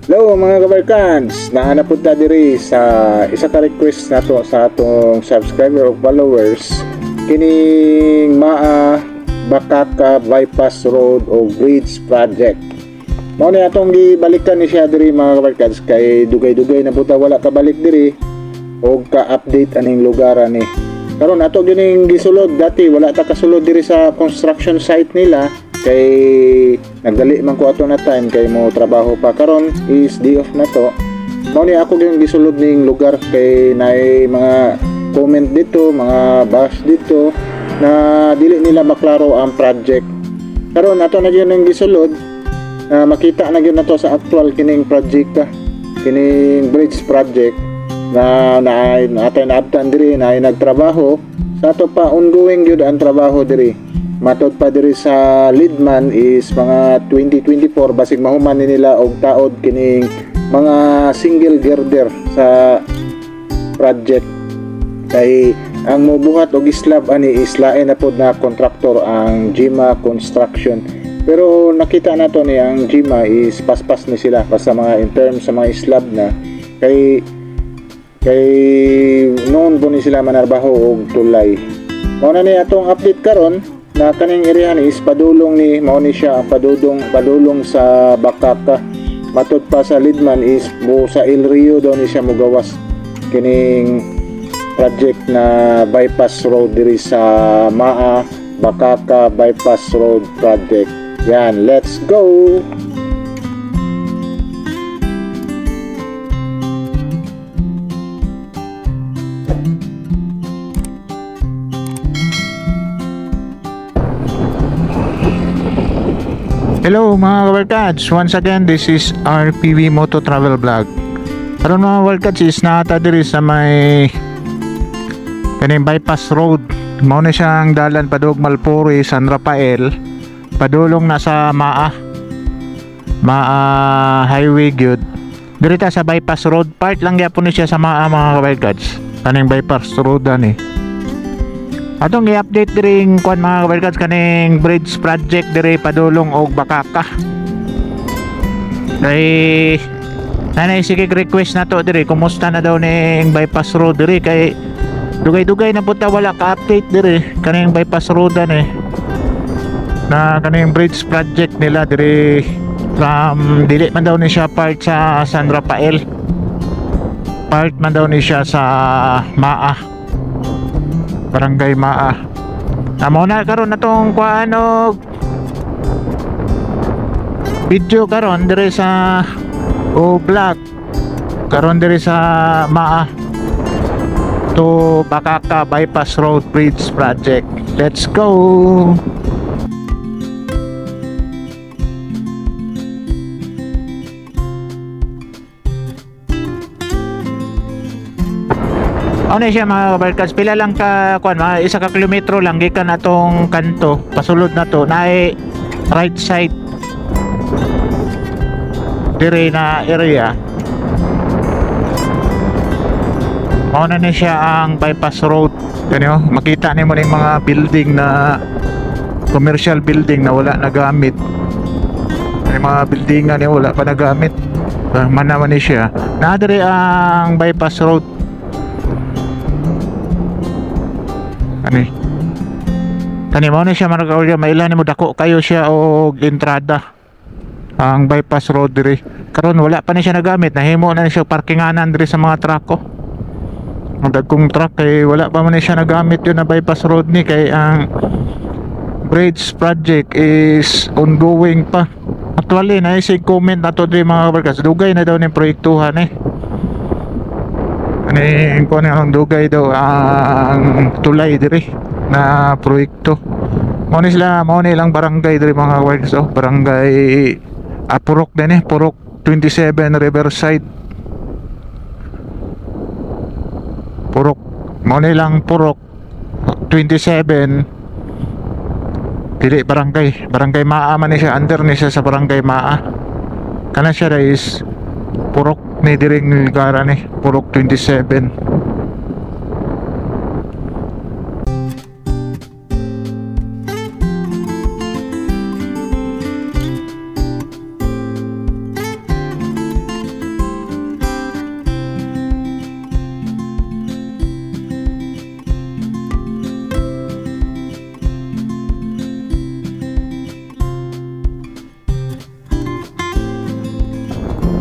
Hello mga kabarkads, nahanap po ta diri sa isa ka request nato sa atong subscriber o followers kining Bakaka Bypass Road o Bridge Project. Mao ni atong gibalikan ni siya diri mga kabarkads kay dugay-dugay na puta wala ka balik diri o ka-update aning lugar ani. Karon ato gining gisulod dati wala ta kasulod diri sa construction site nila kay nagdali man ko ato na time kay mo trabaho pa. Karon is day off na to. Mao ni ako gining gisulod ning lugar kay naay mga comment dito, mga bash dito na dili nila maklaro ang project. Karon ato na gyud ning gisulod na makita na gyud nato sa actual kining project kining bridge project na atay naabtan diri na nagtrabaho sa ato pa ongoing gyud ang trabaho diri. Matod pa diri sa leadman is mga 2024 basig mahuman ni nila og taod kining mga single girder sa project kay ang mobuhat og slab ani is lain na pod na kontraktor ang Jima Construction. Pero nakita nato ni ang Jima is paspas ni sila basta mga in terms sa mga slab na kay noon po ni sila manarbaho og tulay. Mao na ni atong update karon na kaning area ni is padulong ni mao ni siya padulong sa Bakaka. Matod pa sa leadman is mo sa El Rio daw ni siya mogawas kining project na bypass road diri sa Bakaka Bypass Road Project. Yan, let's go. Hello mga kabarkads, once again this is RPV Moto Travel Vlog. Karon mga kabarkads is naata diri sa may kaning bypass road. Mao na siyang dalan padug Malpuri, San Rafael, padulong na sa Maa highway gyud. Diri ta sa bypass road, part lang gyapon ni siya sa Maa mga kabarkads. Kaning bypass road ani. Atong i-update diri kuan mga kabarkads kaning bridge project diri padulong og Bakaka. Kay nanay sige request nato diri kumusta na daw ning bypass road diri kay dugay-dugay na puta wala ka update diri kaning bypass road ani na kaning bridge project nila diri from dili man daw ni siya part sa San Rafael, part man daw ni siya sa Maa, Barangay Maa. Amo na karon natong kuan og video karon diri sa vlog karon diri sa Maa to Bakaka Bypass Road Bridge Project. Let's go. Ano siya mga kabarkads, pila lang ka kuan mga 1 kilometro lang gikan atong kanto pasulod na to na right side dire na area. Mao na ni siya ang bypass road. Kanyo makita nimo ning mga building na commercial building na wala nagamit. May mga building nga ni wala pa nagamit. Man naman ni siya. Na dire ang bypass road. Kani mo na siya maragawya mailan mo dako kayo siya og entrada ang bypass road diri. Karon wala pa ni siya nagamit, nahimo na siya parkinganan diri sa mga truck ang dagkong truck kay wala pa man ni siya nagamit yun na bypass road ni kay ang bridge project is ongoing pa. Actually na isig comment nato diri mga kabarkas, dugay na daw ni proyektuhan Ani ko na ang dugay daw ang tulay diri na proyekto. Mao ni lang barangay diri mga works barangay Purok din Purok 27 Riverside. Purok mao ni lang Purok 27 dili barangay Maa man ni siya, under ni siya sa barangay Maa. Kana siya is Purok ni diring lugar ni Purok 27.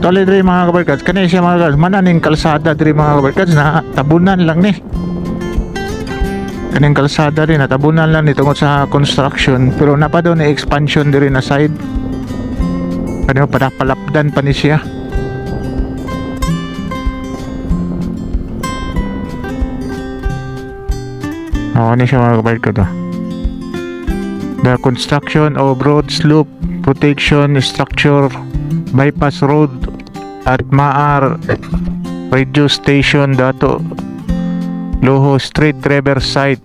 Tuloy diri mga kabarkads, kani siya mga kabarkads, mananing kalsada diri mga kabarkads na tabunan lang ni. Kaning kalsada rin natabunan lang ni tungod sa construction, pero napa daw na expansion diri na side. Kani palapdan pa ni siya. Ni siya mga kabarkads. The construction of road slope protection structure bypass road at Maar Radio Station Dato Loho Street Riverside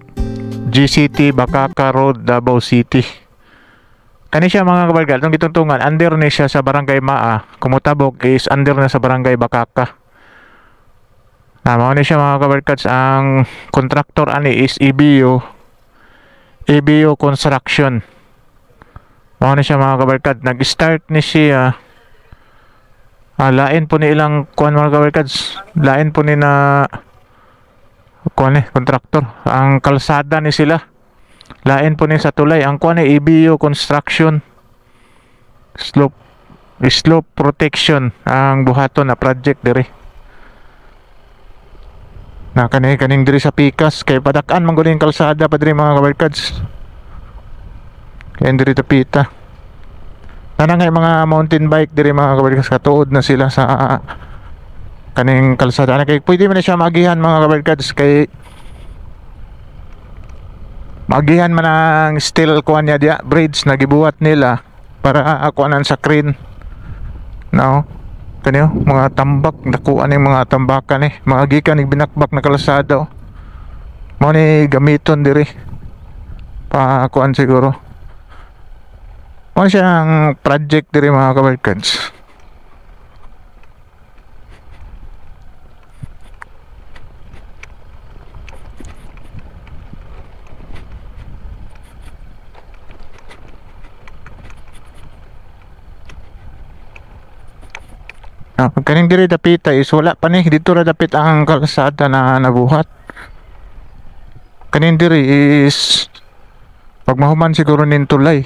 GCT Bakaka Road Davao City. Kani siya mga kabarkad, itong gitungtungan under ni siya sa barangay Maa, kumutabok is under na sa barangay Bakaka. Mao ni siya mga kabarkads, ang contractor ani is EBO Construction. Mao ni siya mga kabarkad, nag-start ni siya lain po ni ilang kuan mga kabarkads, lain po ni na kuan kontraktor, ang kalsada ni sila lain po ni sa tulay, ang kuan EBO Construction slope protection ang buhaton na project diri na kaning diri sa Pikas, kay padakan mangguling kalsada pa diri mga kabarkads, kaya diri tapita nanangay mga mountain bike diri mga kabarkads, katuod na sila sa kaning kalsada. Kay pwede man na siya magihan mga kabarkads, kay magihan man ang steel kuan niya dia bridge na gibuhat nila para kuanan sa crane. No, kaniyo mga tambak, nakuan ning mga tambakan mga gikan ning binakbak na kalsada. Mo ni gamiton diri pa kuan siguro. Mo siya ang project diri mga kabarkads. Kaning diri dapita is wala pa ni dito ra dapit ang kalsada na nabuhat. Kaning diri is pag mahuman siguro nin tulay.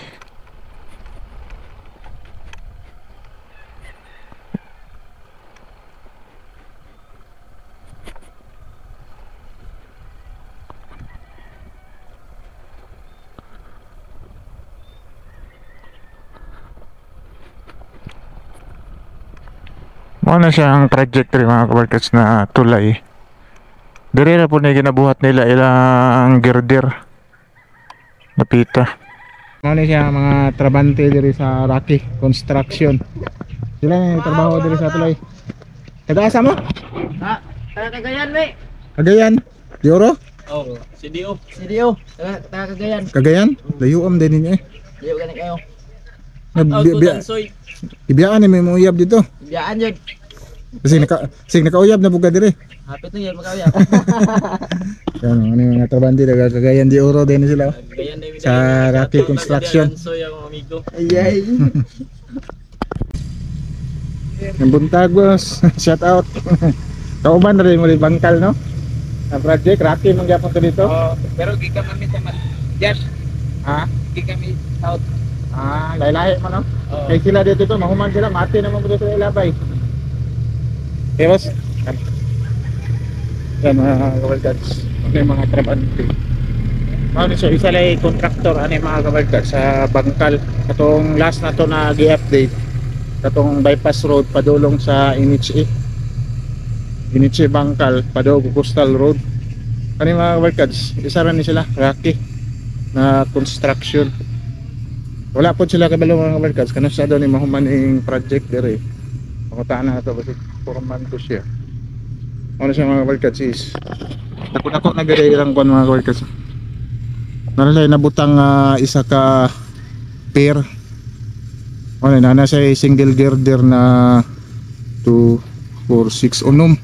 Ano siya ang project rin mga kabarkads na tulay. Diri na po na ginabuhat nila ilang girder napita. Ano siya mga trabante diri sa Rocky Construction. Sila yung trabaho diri sa tulay. Kada-asa mo? Ha? Taga Cagayan, we. Cagayan? Dioro? Oh, CDO. CDO. Taga Cagayan. Cagayan? Layuam din ninyo Layo gani kayo. Nagbiya. Ibiyaan ni may uyab dito. Ibiyaan yun. Kasi nakauyab na buka diri. Hapit na yun, makawiyab. Yan, ano yung mga trabante daga Cagayan de Oro din sila. Cagayan din. Sa Rocky Construction. Soy ang amigo. Ayay. Yung buntag boss. Shout out. Kauban na rin muli bangkal no? Ang project, Rocky mong gyapon to dito. Pero di kami sama. Yes. Ha? Di kami out. Lahi-lahi man no? Oo. Kaya sila dito mahuman sila, mati naman po dito sa ilabay. Okay boss? Yan mga kabarkads, okay mga trabante. Ano siya, isa lang contractor mga kabarkads sa bangkal. Katong last na to na gi-update, katong bypass road padulong sa NHA Bangkal, padulong Coastal Road. Mga kabarkads, isa rin sila Rocky na construction. Wala po sila kabalo mga kabarkads, kanus sa doon mahuman yung project dire. Pangutaan na ito kasi forman ko siya. Ano siya mga kabarkads is nako na gari ilang kuan mga kabarkads. Nalalay nabutang isa ka pair. Ano na siya single girder na 2, 4, 6 unom.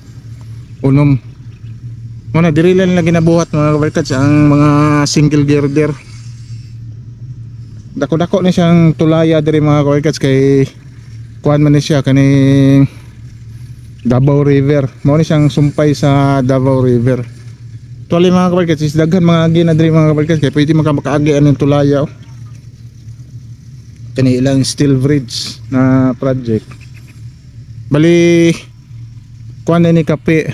Muna diri lang ginabuhat mga kabarkads ang mga single girder. Dako-dako na siyang tulaya diri mga kabarkads, kay kuan man ni siya kaning Davao River. Mao ni siyang sumpay sa Davao River. Tuloy mga kabarkads, is daghan mga agi na diri mga kabarkads, kay pwede makaagi ang tulaya. Kani ilang steel bridge na project. Bali kuan na ni kapir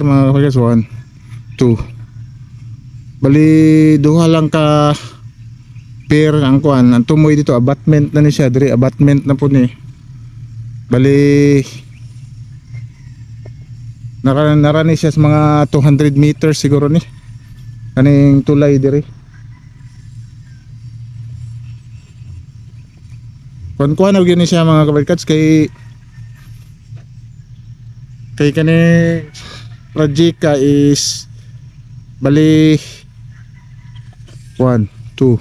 mga kabarkads. 1 2 bali duha lang ka pair ang kuan. Ang tumoy dito abutment na ni siya diri, abutment na po ni. Bali narani siya sa mga 200 meters siguro ni kaning tulay diri. Kuan na gyud ni siya mga kabarkads kay kani project ka is bali 1 2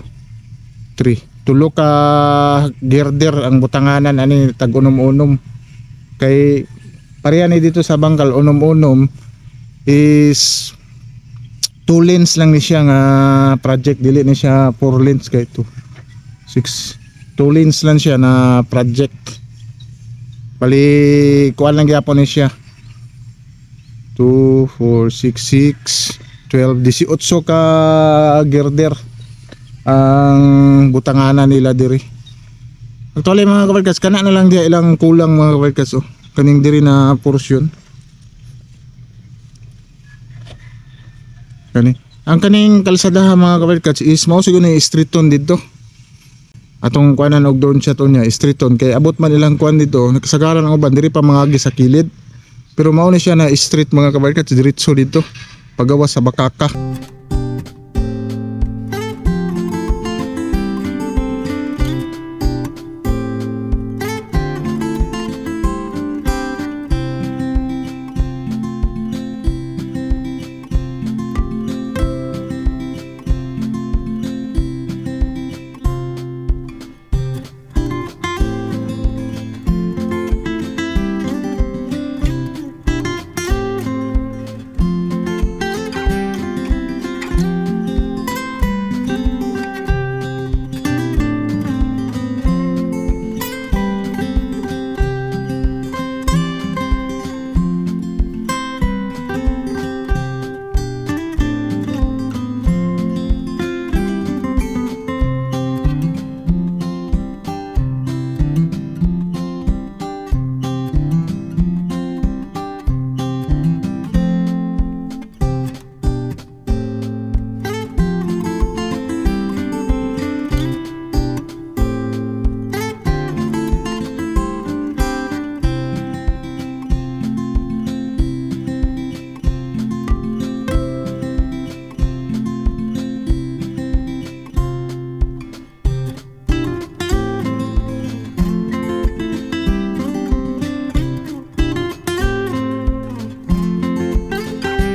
3 tulo ka girder ang butanganan ani tag unom-unom. Kay pareha ni dito sa bangkal unom-unom is 2 lanes lang ni siya nga project, dili ni siya 4 lanes kay 2 6 2 lanes lang siya na project. Bali kuan lang gyapon ni siya 2 4 6 6 12 18 ka girder ang butanganan nila diri. Actually mga kabarkads, kana na lang dia ilang kulang mga kabarkads. Oh, kaning diri na portion kani ang kaning kalsadahan mga kabarkads is mao siguro ni street tone dito atong kuanan og doon siya to niya street tone. Kay abot man ilang kuan dito nakasagaran ang uban diri pa mga agi sa kilid, pero mao ni siya na street mga kabarkads diretso dito pagawas sa Bakaka.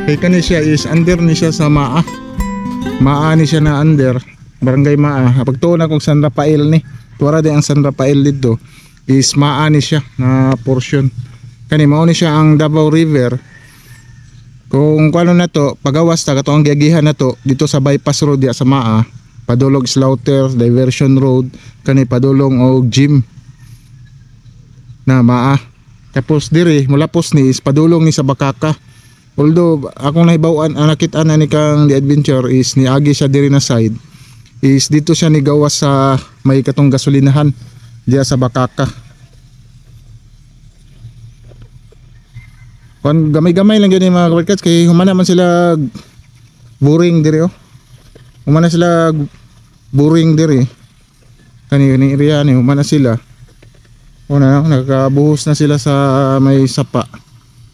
Kay kani siya is under ni siya sa Maa ni siya na under barangay Maa. Pagtuon akong San Rafael ni tuwara di ang San Rafael dito is Maa ni siya na portion. Kani mao ni siya ang Davao River. Kung kuano na to pagawas ta kato ang giagihan na to dito sa bypass road ya sa Maa, padulong Slaughter Diversion Road kani padulong og gym na Maa. Tapos diri mula pos ni is padulong ni sa Bakaka. Although akong nahibawan nakita na ni kang The Adventure is ni agi siya diri na side is dito siya ni gawas sa may katong gasolinahan diya sa Bakaka. Kon gamay-gamay lang gani mga kabarkads kay humana man sila boring diri oh. Humana sila boring diri. Kani area ni humana sila. Una nakabuhos na sila sa may sapa.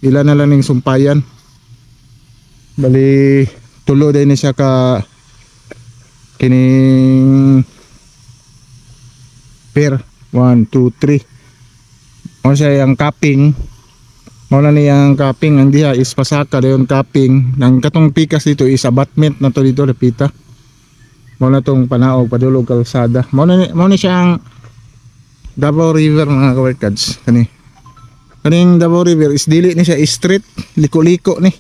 Ila na lang ning sumpayan. Bali tulo din ni siya ka kining pair 1 2 3 mo siya ang capping mo na niyang capping ang diha is pasaka dayon capping nang katong pikas dito is abutment na to dito repita mo na tong panaog padulog kalsada mo na siya ang Davao River mga kabarkads. Kaning Davao River is dili ni siya street liko-liko ni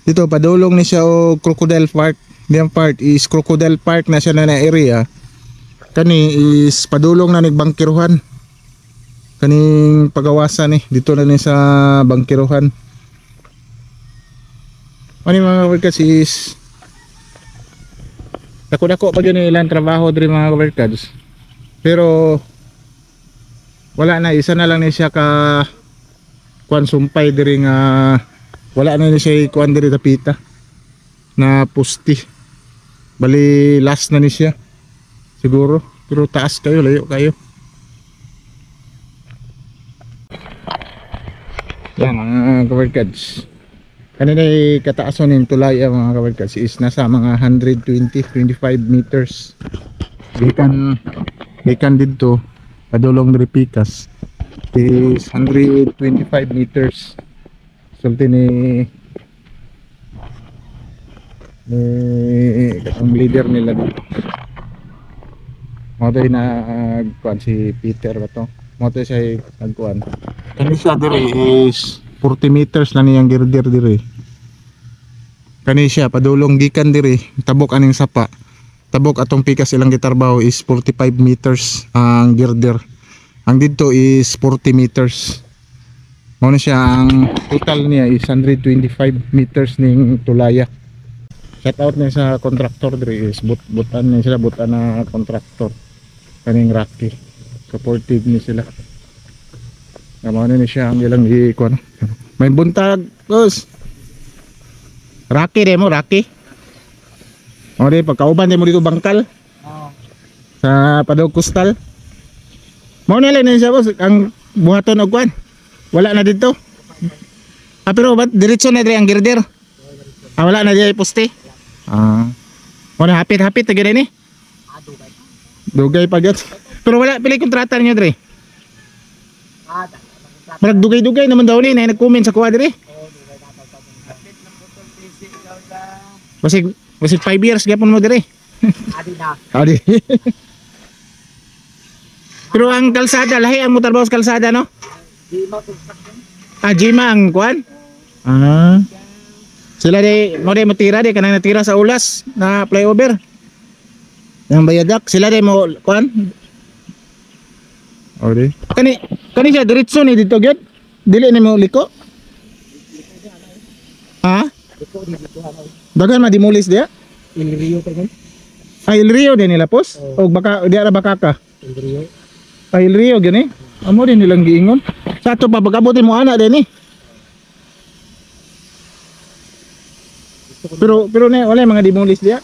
dito padulong ni siya o Crocodile Park. Diyang part is Crocodile Park na siya na area. Kani is padulong na nagbangkiruhan. Kaning pagawasan ni dito na ni sa bangkiruhan. Ani mga kabarkads is dako-dako pa gyud ilang trabaho diri mga kabarkads. Pero wala na isa na lang ni siya ka kuan sumpay diri nga wala na ni siya kuan diri tapita na pusti. Bali last na ni siya siguro, pero taas kayo, layo kayo. Yan mga kabarkads, kanina kataason ng tulay mga kabarkads is nasa mga 120-25 meters gikan dito padulong diri pikas is 125 meters. Sulti ni ang leader nila dito. Mo to na kuan si Peter ba to? Mo to siya nagkuan. Kani siya diri is 40 meters lang niyang girder diri. Kani siya padulong gikan diri tabok aning sapa. Tabok atong pikas ilang gitarbaho is 45 meters ang girder. Ang dito is 40 meters. Mao na siya ang total niya is 125 meters ning tulaya. Shout out niya sa contractor diri is butan niya sila, butan na contractor kaning Rocky. Supportive ni sila. Mao na ni siya ang ilang ikuan. May buntag, boss. Rocky demo, Rocky. O di pagkauban di mo dito bangkal. Sa Padog Coastal. Mao na lang siya, boss, ang buhaton og kuan. Wala na dito. Pero ba't diretso na diri ang girder? Wala na diri poste. Mao na hapit-hapit ta gid ni. Dugay pa gyud. Pero wala pili kontrata niyo diri. Marag dugay-dugay naman daw ni na nag-comment sa kuha diri. Basig 5 years gyapon mo diri. Adi na. Adi. Pero ang kalsada lahi ang motor boss kalsada no? Jima ang kuan? Sila di mo di matira di kanang natira sa ulas na flyover. Yang bayadak sila di mo kuan? Odi. Kani siya diretso ni dito gyud. Dili ni mo liko. Dagan madimulis dia? Il Rio pa yun? Il Rio din nila pos? O baka di ara baka ka? Il Rio. Il Rio gani? Amo din nilang giingon. Sa ato pa pag-abutin mo ana din Pero ne wala mga dimulis dia.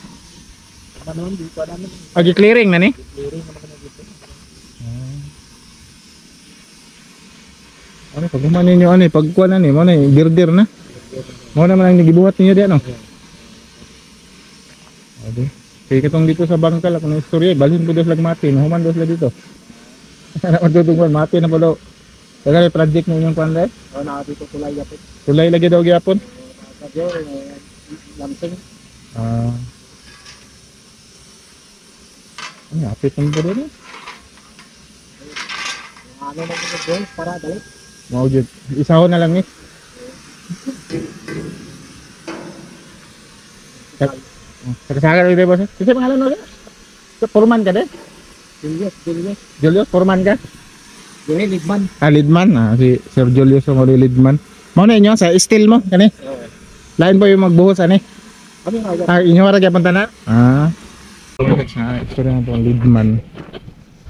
Manon dito namin. Agi clearing na ni. Clearing naman na dito. Ano pag human ninyo pag kuan ani mo na girder na. Mo na man ang gibuhat niyo dia no. Adi. Kaya katong dito sa bangkal ako ng istorya, balhin po dos lagmati, human dos la dito. Ana matutunggon mati na po daw. Kaya project mo yung panday? O na dito tulay yapit. Tulay lagi daw gyapon. Kadyo lamsing. Ay, apit mo po rin. Ano na mga goal para dali. Mau jud. Isahon na lang ni. Tersaga udah bos. Kita pangalan udah. Forman ka deh? Julius Forman ka? Lidman. Lidman. Si Sir Julius ang Lidman. Mau na inyo sa steel mo kani? Lain po yung magbuhos ani. Inyo ra gyapon tanan? Istorya na itong Lidman.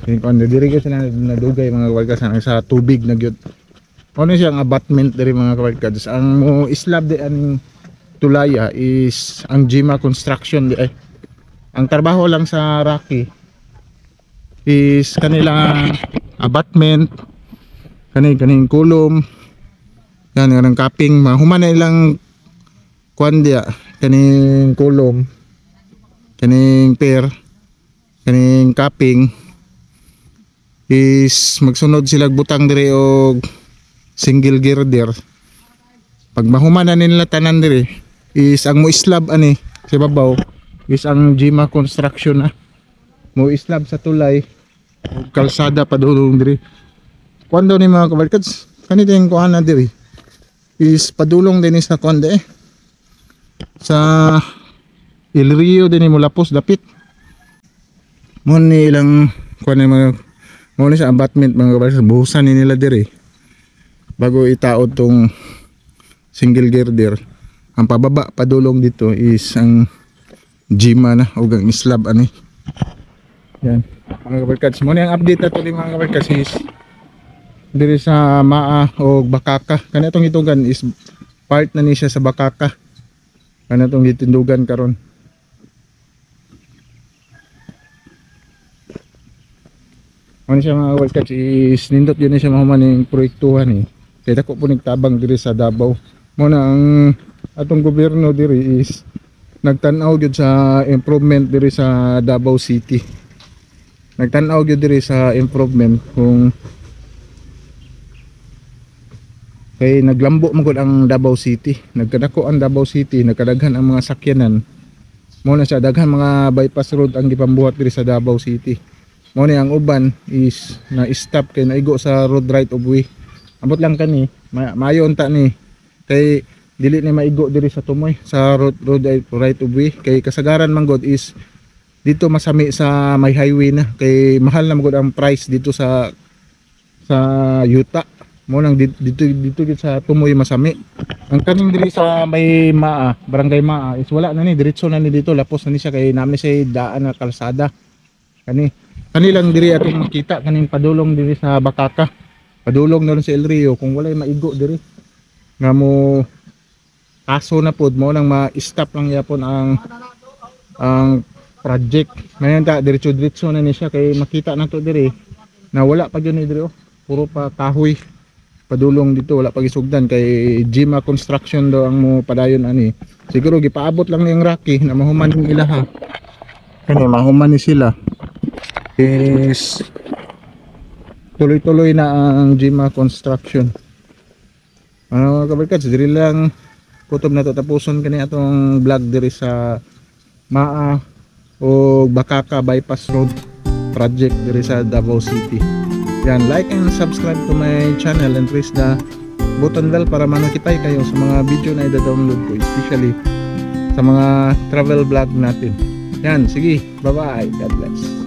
Kung diri ka sila nadugay mga kabarkas sa tubig na gyud. Ano siyang abutment diri mga kabarkas. Ang islab di ang tulaya is ang Jima Construction di ay. Ang trabaho lang sa Rocky is kanilang abutment, kaning kulom, yan kanang capping, mahuman na ilang kuan dia, kaning kulom, kaning pier, kaning capping is magsunod sila butang diri og single girder. Pag mahuman na nila tanan diri is ang mo slab ani sa babaw is ang Jima Construction na mo slab sa tulay ug kalsada padulong diri. Kuan daw ni mga kabarkads kanito yung kuan na diri is padulong din sa kuan sa Il Rio din mo lapos dapit mo ni ilang kuan ni mga mo ni sa abutment mga kabarkads buhusan ni nila diri bago itaod tong single girder. Ang pababa padulong dito is ang Jima na o ang slab ani. Yan mga kabarkads mo na ang update na to mga kabarkads is diri sa Maa o Bakaka. Kanatong itugan is part na ni siya sa Bakaka. Kanatong gitindugan karon. Ano siya mga workers is nindot yun na siya mahumaning proyektuhan eh. Kaya ako po nagtabang diri sa Davao. Muna ang atong gobyerno diri is nagtanaw gyud sa improvement diri sa Davao City. Nagtanaw gyud diri sa improvement kung kay naglambo man gud ang Davao City. Nagkadako ang Davao City, nagkadaghan ang mga sakyanan. Muna siya daghan mga bypass road ang gipambuhat diri sa Davao City. Mo ni ang uban is na stop kay naigo sa road right of way. Ambot lang kani, maayo unta ni kay dili ni maigo diri sa tumoy sa road right of way kay kasagaran man god is dito masami sa may highway na kay mahal na man ang price dito sa yuta. Mo nang dito sa tumoy masami. Ang kaning diri sa may Maa, barangay Maa is wala na ni diretso na ni dito lapos na ni siya kay namin siya daan na kalsada. Kanilang diri atong makita kaning padulong diri sa Bakaka. Padulong na rin sa El Rio kung walay maigo diri. Nga mo kaso na pod mo nang ma-stop lang yapon ang project. Ngayon ta diretso-diretso na ni siya kay makita na to diri na wala pa gyud ni diri oh. Puro pa kahoy. Padulong dito wala pa gisugdan kay Jima Construction daw ang mo padayon ani. Siguro gipaabot lang niyang Rocky na mahuman yung ilaha. Kani mahuman ni sila. Is tuloy-tuloy na ang Jima Construction. Ano kabarkads, diri lang kutob na to tapuson kani atong vlog diri sa Maa o Bakaka Bypass Road project diri sa Davao City. Yan, like and subscribe to my channel and press the button bell para ma-notify kayo sa mga video na i-download ko, especially sa mga travel vlog natin. Yan, sige, bye bye, God bless.